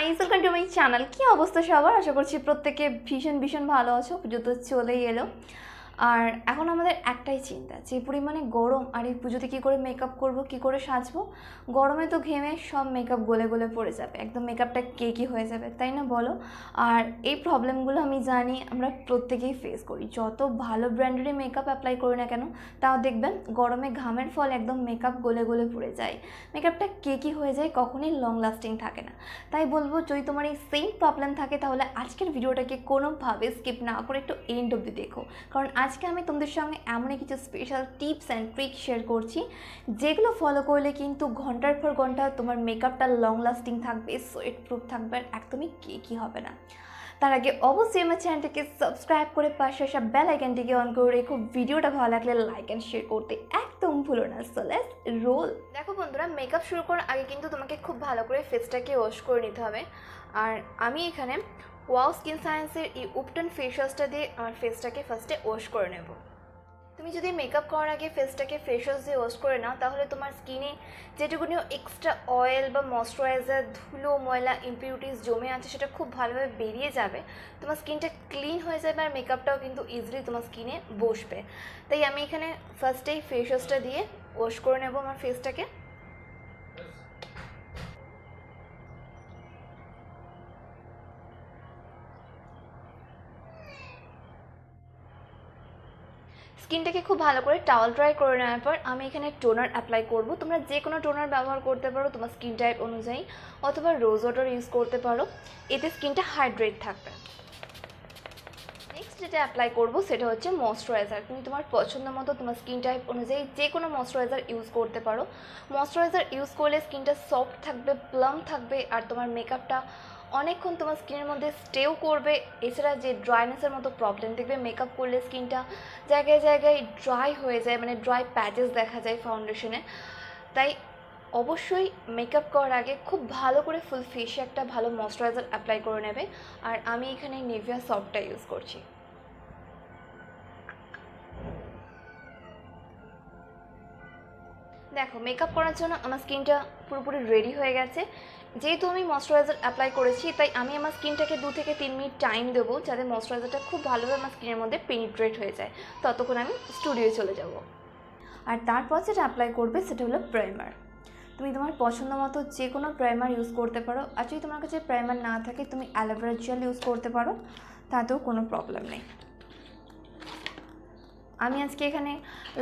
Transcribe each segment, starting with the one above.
Guys, welcome to my channel. কি অবস্থা সবার? আশা করছি প্রত্যেকে ভীষণ ভীষণ ভালো আছো। পুজো তো চলেই এলো, আর এখন আমাদের একটাই চিন্তা, যে পরিমাণে গরম, আর এই পুজোতে কী করে মেকআপ করব, কী করে সাজবো। গরমে তো ঘেমে সব মেকআপ গলে গলে পড়ে যাবে, একদম মেকআপটা কেকি হয়ে যাবে, তাই না বলো? আর এই প্রবলেমগুলো আমি জানি আমরা প্রত্যেকেই ফেস করি। যত ভালো ব্র্যান্ডেরই মেকআপ অ্যাপ্লাই করি না কেন, তাও দেখবেন গরমে ঘামের ফল একদম মেকআপ গলে গলে পড়ে যায়, মেকআপটা কেকি হয়ে যায়, কখনোই লং লাস্টিং থাকে না। তাই বলবো, যদি তোমার এই সেম প্রবলেম থাকে তাহলে আজকের ভিডিওটাকে কোনোভাবে স্কিপ না করে একটু এন্ড অবধি দেখো, কারণ আজকে আমি তোমাদের সঙ্গে এমনই কিছু special tips and trick share করছি, যেগুলো ফলো করলে কিন্তু ঘন্টার পর ঘন্টা তোমার মেকআপটা লং লাস্টিং থাকবে, সোয়েট প্রুফ থাকবে, আর একদমই কেকি হবে না। তার আগে অবশ্যই আমার চ্যানেলটিকে সাবস্ক্রাইব করে পাশে আসা বেল আইকনটিকে অন করে রেখো। ভিডিওটা ভালো লাগলে লাইক অ্যান্ড শেয়ার করতে একদম ভুলো না। So let's role. দেখো বন্ধুরা, মেকআপ শুরু করার আগে কিন্তু তোমাকে খুব ভালো করে ফেসটাকে ওয়াশ করে নিতে হবে। আর আমি এখানে ওয়াও স্কিন সায়েন্সের এই উপটন ফেস ওয়াশটা দিয়ে আমার ফেসটাকে ফার্স্টে ওয়াশ করে নেব। তুমি যদি মেকআপ করার আগে ফেসটাকে ফেস ওয়াশ দিয়ে ওয়াশ করে নাও, তাহলে তোমার স্কিনে যেটুকুনি এক্সট্রা অয়েল বা ময়শ্চারাইজার, ধুলো, ময়লা, ইমপিউরিটিস জমে আছে, সেটা খুব ভালোভাবে বেরিয়ে যাবে, তোমার স্কিনটা ক্লিন হয়ে যাবে, আর মেকআপটাও কিন্তু ইজিলি তোমার স্কিনে বসবে। তাই আমি এখানে ফার্স্টেই ফেস ওয়াশটা দিয়ে ওয়াশ করে নেব আমার ফেসটাকে। স্কিনটাকে খুব ভালো করে টাওয়াল ড্রাই করে নেওয়ার পর আমি এখানে টোনার অ্যাপ্লাই করব। তোমরা যে কোনো টোনার ব্যবহার করতে পারো তোমার স্কিন টাইপ অনুযায়ী, অথবা রোজ ওয়াটার ইউজ করতে পারো, এতে স্কিনটা হাইড্রেট থাকবে। নেক্সট যেটা অ্যাপ্লাই করবো সেটা হচ্ছে ময়শ্চারাইজার। তুমি তোমার পছন্দ মতো তোমার স্কিন টাইপ অনুযায়ী যে কোনো ময়শ্চারাইজার ইউজ করতে পারো। ময়শ্চারাইজার ইউজ করলে স্কিনটা সফট থাকবে, প্লাম থাকবে, আর তোমার মেকআপটা অনেকক্ষণ তোমার স্কিনের মধ্যে স্টেও করবে। এছাড়া যে ড্রাইনেসের মতো প্রবলেম, দেখবে মেকআপ করলে স্কিনটা জায়গায় জায়গায় ড্রাই হয়ে যায়, মানে ড্রাই প্যাচেস দেখা যায় ফাউন্ডেশনে। তাই অবশ্যই মেকআপ করার আগে খুব ভালো করে ফুল ফেসে একটা ভালো ময়শ্চারাইজার অ্যাপ্লাই করে নেবে। আর আমি এখানে নিভিয়া সফটটা ইউজ করছি। দেখো, মেকআপ করার জন্য আমার স্কিনটা পুরোপুরি রেডি হয়ে গেছে। যেহেতু আমি ময়শ্চারাইজার অ্যাপ্লাই করেছি, তাই আমি আমার স্কিনটাকে 2 থেকে 3 মিনিট টাইম দেবো, যাতে ময়শ্চারাইজারটা খুব ভালোভাবে আমার স্কিনের মধ্যে পেনিট্রেট হয়ে যায়। ততক্ষণ আমি স্টুডিওয়ে চলে যাব। আর তারপর যেটা অ্যাপ্লাই করবে সেটা হলো প্রাইমার। তুমি তোমার পছন্দ মতো যে কোনো প্রাইমার ইউজ করতে পারো, আর যদি তোমার কাছে প্রাইমার না থাকে তুমি অ্যালোভেরা জেল ইউজ করতে পারো, তাতেও কোনো প্রবলেম নেই। আমি আজকে এখানে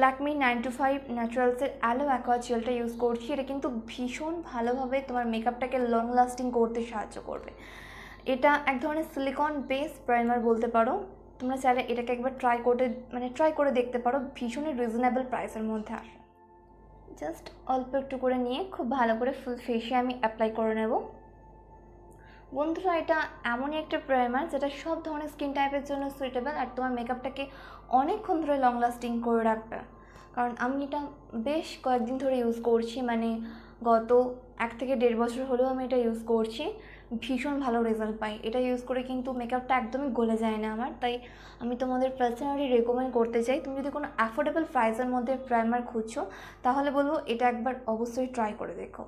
ল্যাকমি 925 ন্যাচারালসের অ্যালো অ্যাকোয়া জেলটা ইউজ করছি। এটা কিন্তু ভীষণ ভালোভাবে তোমার মেকআপটাকে লং লাস্টিং করতে সাহায্য করবে। এটা এক ধরনের সিলিকন বেস প্রাইমার বলতে পারো। তোমরা চাইলে এটাকে একবার ট্রাই করে দেখতে পারো, ভীষণই রিজনেবল প্রাইসের মধ্যে আসে। জাস্ট অল্প একটু করে নিয়ে খুব ভালো করে ফুল ফেসে আমি অ্যাপ্লাই করে নেব। বন্ধুরা, এটা এমনই একটা প্রাইমার যেটা সব ধরনের স্কিন টাইপের জন্য সুইটেবল, আর তোমার মেকআপটাকে অনেকক্ষণ ধরে লং লাস্টিং করে রাখবে। কারণ আমি এটা বেশ কয়েকদিন ধরে ইউজ করছি, মানে গত 1 থেকে 1.5 বছর হলেও আমি এটা ইউজ করছি। ভীষণ ভালো রেজাল্ট পাই এটা ইউজ করে, কিন্তু মেকআপটা একদমই গলে যায় না আমার। তাই আমি তোমাদের পার্সোনালি রেকমেন্ড করতে চাই, তুমি যদি কোনো অ্যাফোর্ডেবল প্রাইসের মধ্যে প্রাইমার খুঁজছো, তাহলে বলবো এটা একবার অবশ্যই ট্রাই করে দেখো।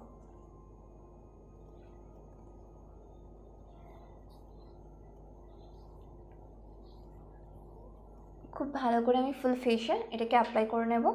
খুব ভালো করে আমি ফুল ফেসে এটাকে অ্যাপ্লাই করে নেব।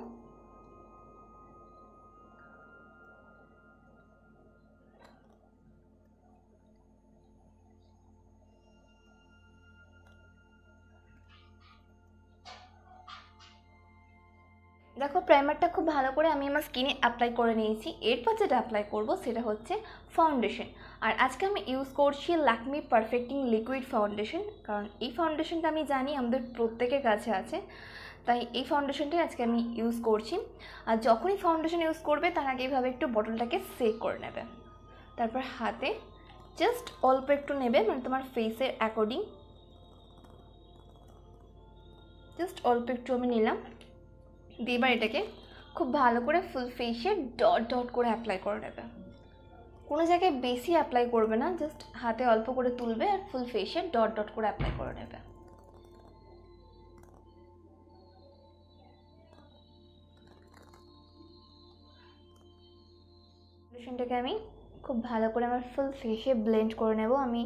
দেখো, প্রাইমারটা খুব ভালো করে আমি আমার স্কিনে অ্যাপ্লাই করে নিয়েছি। এরপর যেটা অ্যাপ্লাই করব সেটা হচ্ছে ফাউন্ডেশন। আর আজকে আমি ইউজ করছি ল্যাকমি পারফেক্টিং লিকুইড ফাউন্ডেশন, কারণ এই ফাউন্ডেশনটা আমি জানি আমাদের প্রত্যেকের কাছে আছে, তাই এই ফাউন্ডেশনটাই আজকে আমি ইউজ করছি। আর যখনই ফাউন্ডেশন ইউজ করবে তার আগে এইভাবে একটু বটলটাকে সেক করে নেবে, তারপর হাতে জাস্ট অল্প একটু নেবে, মানে তোমার ফেসের অ্যাকর্ডিং জাস্ট অল্প একটু আমি নিলাম। দিয়ে এবার এটাকে খুব ভালো করে ফুল ফেসে ডট ডট করে অ্যাপ্লাই করে নেবে। কোনো জায়গায় বেশি অ্যাপ্লাই করবে না, জাস্ট হাতে অল্প করে তুলবে আর ফুল ফেসে ডট ডট করে অ্যাপ্লাই করে নেবে। ফাউন্ডেশনটাকে আমি খুব খুব ভালো করে আমার ফুল ফেসে ব্লেন্ড করে নেব। আমি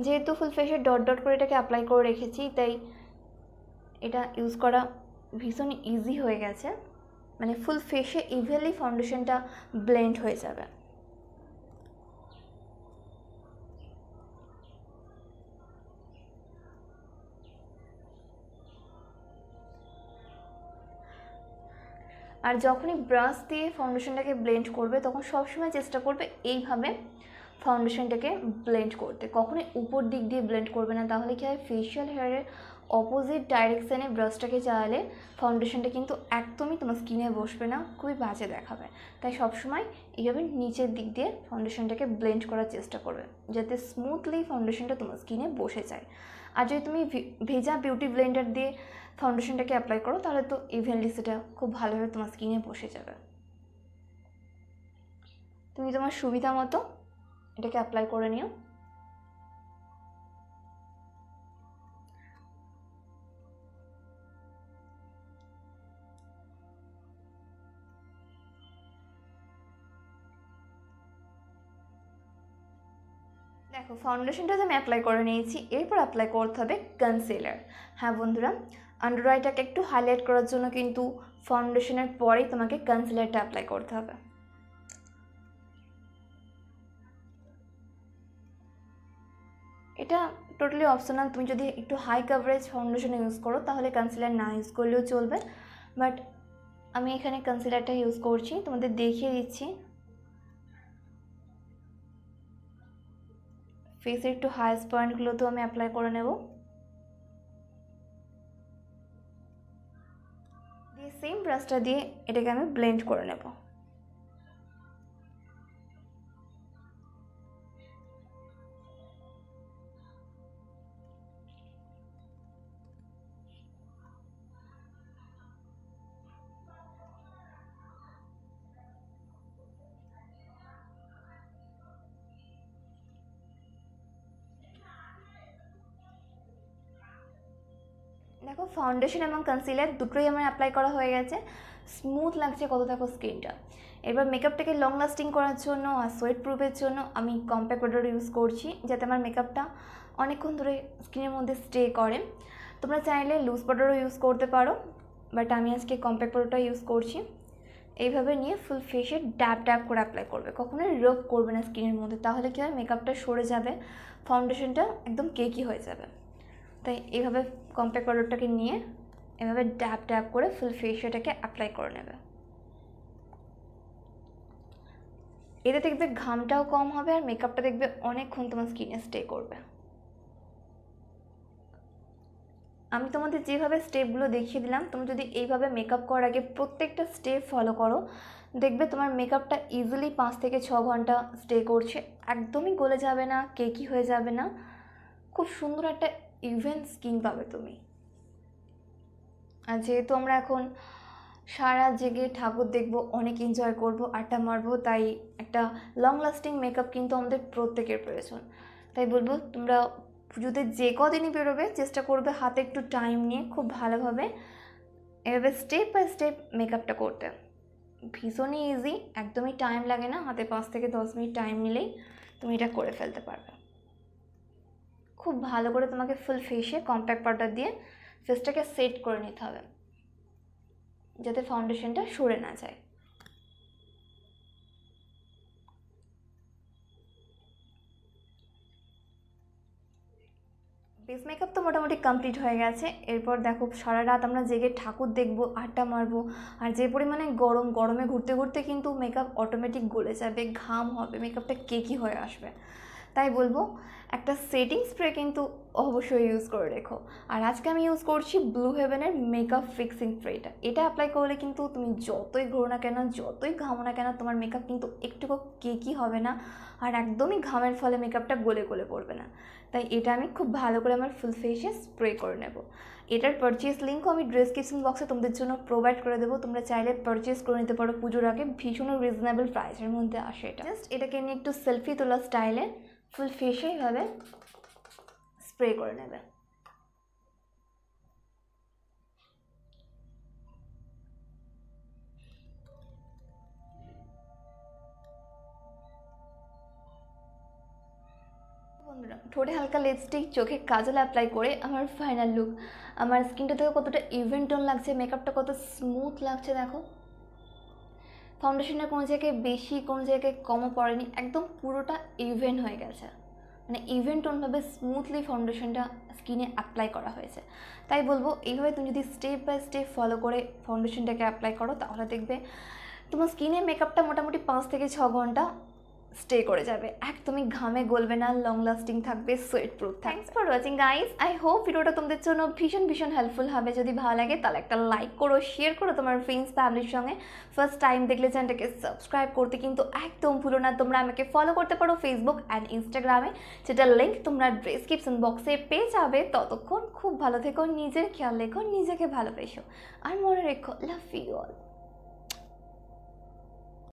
যেহেতু ফুল ফেসে ডট ডট করে এটাকে অ্যাপ্লাই করে রেখেছি, তাই এটা ইউজ করা ভীষণ ইজি হয়ে গেছে। মানে ফুল ফেসে ইভেনলি ফাউন্ডেশনটা ব্লেন্ড হয়ে যাবে। আর যখনই ব্রাশ দিয়ে ফাউন্ডেশনটাকে ব্লেন্ড করবে তখন সবসময় চেষ্টা করবে এইভাবে ফাউন্ডেশনটাকে ব্লেন্ড করতে, কখনোই উপর দিক দিয়ে ব্লেন্ড করবে না, তাহলে কি হয় ফেশিয়াল হেয়ারের অপোজিট ডাইরেকশানে ব্রাশটাকে চালালে ফাউন্ডেশনটা কিন্তু একদমই তোমার স্কিনে বসবে না, খুবই বাজে দেখাবে। তাই সবসময় এইভাবে নিচের দিক দিয়ে ফাউন্ডেশনটাকে ব্লেন্ড করার চেষ্টা করবে যাতে স্মুথলি ফাউন্ডেশনটা তোমার স্কিনে বসে যায়। আর যদি তুমি ভেজা বিউটি ব্লেন্ডার দিয়ে ফাউন্ডেশনটাকে অ্যাপ্লাই করো তাহলে তো ইভেনলি সেটা খুব ভালোভাবে তোমার স্কিনে বসে যাবে। তুমি তোমার সুবিধা মতো এটাকে অ্যাপ্লাই করে নিও। দেখো ফাউন্ডেশনটা তো আমি অ্যাপ্লাই করে নিয়েছি, এরপর অ্যাপ্লাই করতে হবে কনসিলার। হ্যাঁ বন্ধুরা, আন্ডার আইটাকে একটু হাইলাইট করার জন্য কিন্তু ফাউন্ডেশনের পরেই তোমাকে কনসিলারটা অ্যাপ্লাই করতে হবে। এটা টোটালি অপশনাল, তুমি যদি একটু হাই কাভারেজ ফাউন্ডেশন ইউজ করো তাহলে কনসিলার না ইউজ করলেও চলবে, বাট আমি এখানে কনসিলারটা ইউজ করছি, তোমাদের দেখিয়ে দিচ্ছি। ফেসের একটু হাইস্ট পয়েন্টগুলোতেও আমি অ্যাপ্লাই করে নেব, দিয়ে সেম ব্রাশটা দিয়ে এটাকে আমি ব্লেন্ড করে নেব। দেখো ফাউন্ডেশন এবং কনসিলার দুটোই আমার অ্যাপ্লাই করা হয়ে গেছে, স্মুথ লাগছে কত দেখো স্কিনটা। এবার মেকআপটাকে লং লাস্টিং করার জন্য আর সোয়েট প্রুফের জন্য আমি কম্প্যাক্ট পাউডার ইউজ করছি যাতে আমার মেকআপটা অনেকক্ষণ ধরে স্কিনের মধ্যে স্টে করে। তোমরা চাইলে লুজ পাউডারও ইউজ করতে পারো, বাট আমি আজকে কম্প্যাক্ট পাউডারটা ইউজ করছি। এইভাবে নিয়ে ফুল ফেসে ড্যাব ড্যাব করে অ্যাপ্লাই করবে, কখনোই রব করবে না স্কিনের মধ্যে, তাহলে কী হয় মেকআপটা সরে যাবে, ফাউন্ডেশনটা একদম কেকি হয়ে যাবে। তাই এইভাবে কম্প্যাক্ট পাউডারটাকে নিয়ে এভাবে ড্যাব ড্যাব করে ফুল ফেসটাকে অ্যাপ্লাই করে নেবে। এতে দেখবে ঘামটাও কম হবে আর মেকআপটা দেখবে অনেকক্ষণ তোমার স্কিনে স্টে করবে। আমি তোমাদের যেভাবে স্টেপগুলো দেখিয়ে দিলাম, তুমি যদি এইভাবে মেকআপ করার আগে প্রত্যেকটা স্টেপ ফলো করো দেখবে তোমার মেকআপটা ইজিলি 5 থেকে 6 ঘন্টা স্টে করছে, একদমই গলে যাবে না, কেকি হয়ে যাবে না, খুব সুন্দর একটা ইভেন স্কিন পাবে তুমি। আর যেহেতু আমরা এখন সারা জেগে ঠাকুর দেখবো, অনেক এনজয় করবো, আড্ডা মারবো, তাই একটা লং লাস্টিং মেকআপ কিন্তু আমাদের প্রত্যেকের প্রয়োজন। তাই বলবো তোমরা পুজোতে যে কদিনই বেরোবে চেষ্টা করবে হাতে একটু টাইম নিয়ে খুব ভালোভাবে এভাবে স্টেপ বাই স্টেপ মেকআপটা করতে। ভীষণই ইজি, একদমই টাইম লাগে না, হাতে 5 থেকে 10 মিনিট টাইম নিলেই তুমি এটা করে ফেলতে পারবে। খুব ভালো করে তোমাকে ফুল ফেসে কম্প্যাক্ট পাউডার দিয়ে ফেসটাকে সেট করে নিতে হবে যাতে ফাউন্ডেশনটা সরে না যায়। বেস মেকআপ তো মোটামুটি কমপ্লিট হয়ে গেছে। এরপর দেখো সারা রাত আমরা জেগে ঠাকুর দেখবো, আড্ডা মারবো, আর যে পরিমাণে গরমে ঘুরতে ঘুরতে কিন্তু মেকআপ অটোমেটিক গলে যাবে, ঘাম হবে, মেকআপটা কেকি হয়ে আসবে। তাই বলবো একটা সেটিং স্প্রে কিন্তু অবশ্যই ইউজ করে রেখো। আর আজকে আমি ইউজ করছি ব্লু হেভেনের মেকআপ ফিক্সিং স্প্রেটা। এটা অ্যাপ্লাই করলে কিন্তু তুমি যতই ঘোরো না কেন, যতই ঘামো না কেন, তোমার মেকআপ কিন্তু একটুকু কেকি হবে না, আর একদমই ঘামের ফলে মেকআপটা গলে গলে পড়বে না। তাই এটা আমি খুব ভালো করে আমার ফুল ফেসে স্প্রে করে নেব। এটার পারচেস লিঙ্কও আমি ডেসক্রিপশন বক্সে তোমাদের জন্য প্রোভাইড করে দেবো, তোমরা চাইলে পারচেস করে নিতে পারো পুজোর আগে, ভীষণ রিজনেবল প্রাইসের মধ্যে আসে এটা। জাস্ট এটাকে নিয়ে একটু সেলফি তোলা স্টাইলে ফুল ফেসে এইভাবে স্প্রে করে নেবে। ঠোঁটে হালকা লিপস্টিক, চোখে কাজল অ্যাপ্লাই করে আমার ফাইনাল লুক। আমার স্কিনটা থেকে কতটা ইভেন টোন লাগছে, মেকআপটা কত স্মুথ লাগছে দেখো। ফাউন্ডেশনের কোনো জায়গায় বেশি, কোনো জায়গায় কমও পড়েনি, একদম পুরোটা ইভেন হয়ে গেছে। মানে ইভেন টোনভাবে স্মুথলি ফাউন্ডেশনটা স্কিনে অ্যাপ্লাই করা হয়েছে। তাই বলবো এইভাবে তুমি যদি স্টেপ বাই স্টেপ ফলো করে ফাউন্ডেশনটাকে অ্যাপ্লাই করো, তাহলে দেখবে তোমার স্কিনে মেকআপটা মোটামুটি 5 থেকে 6 ঘন্টা স্টে করে যাবে, একদমই ঘামে গলবে না, লং লাস্টিং থাকবে, sweat proof. Thanks for watching guys. I hope ভিডিওটা তোমাদের জন্য ভীষণ ভীষণ হেল্পফুল হবে। যদি ভালো লাগে তাহলে একটা লাইক করো, শেয়ার করো তোমার ফ্রেন্ডস ফ্যামিলির সঙ্গে। ফার্স্ট টাইম দেখলে চ্যানেলটাকে সাবস্ক্রাইব করতে কিন্তু একদম ভুলো না। তোমরা আমাকে ফলো করতে পারো ফেসবুক অ্যান্ড ইনস্টাগ্রামে, যেটার লিঙ্ক তোমরা ডেসক্রিপশন বক্সে পেয়ে যাবে। ততক্ষণ খুব ভালো থেকো, নিজের খেয়াল রেখো, নিজেকে ভালোবেসো, আর মনে রেখো লাভ ইউ অল।